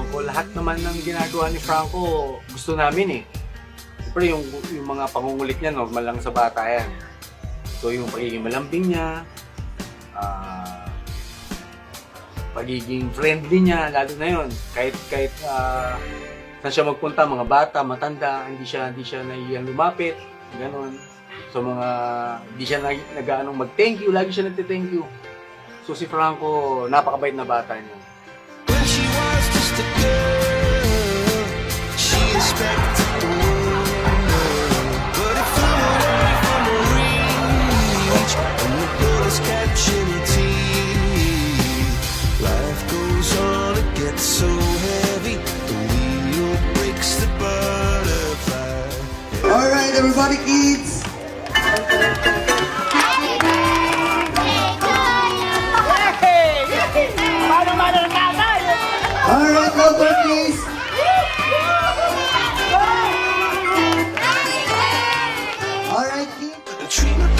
Franco. Lahat naman ng ginagawa ni Franco, gusto namin eh. Siyempre yung mga pangungulit niya, normal lang sa bata yan. So yung pagiging malambing niya, pagiging friendly niya, lalo na yun. Kahit saan siya magpunta, mga bata, matanda, hindi siya nahihiyang lumapit, gano'n. So hindi siya nag-aanong mag-thank you, lagi siya nagte-thank you. So si Franco, napakabait na bata niya. When she was just a girl, she expected the world, but it flew away from her reach, and the bullets catching her teeth. Life goes on, it gets so heavy, the wheel breaks the butterfly. All right, everybody, kids. All right, louder, please. All right, kids. A dream of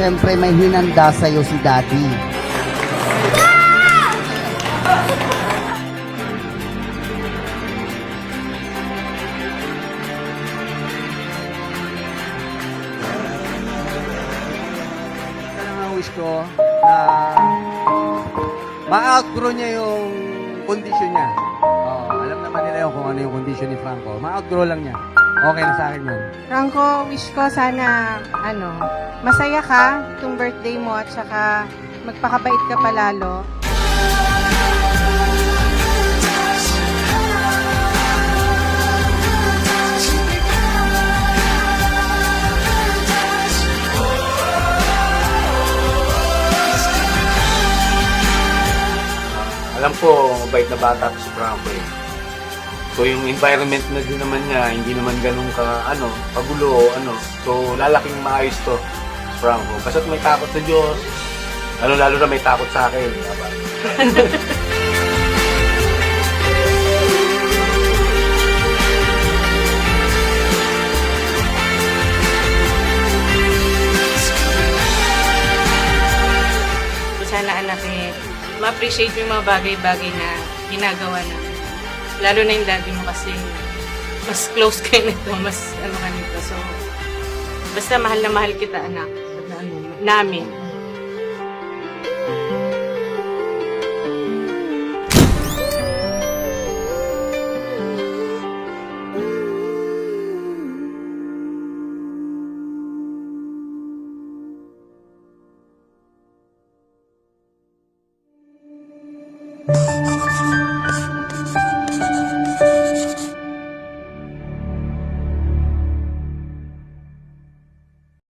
Siyempre, may hinanda sa'yo si Daddy. Ito lang ang wish ko na ma-outgrow niya yung kondisyon niya. Alam naman nila yung kung ano yung kondisyon ni Franco. Ma-outgrow lang niya. Okay na sa akin yun. Franco, wish ko sana, masaya ka itong birthday mo at saka magpakabait ka palalo. Alam ko, mabait na bata si Franco eh. So yung environment na din naman niya, hindi naman ganun pagulo o ano. So lalaking maayos to, Franco. Basta't may takot sa Diyos, lalo na may takot sa akin. Sana anak ma-appreciate yung mga bagay-bagay na ginagawa namin. Lalo na yung daddy mo kasi mas close kayo nito, mas ka nito. So, basta mahal na mahal kita anak, namin.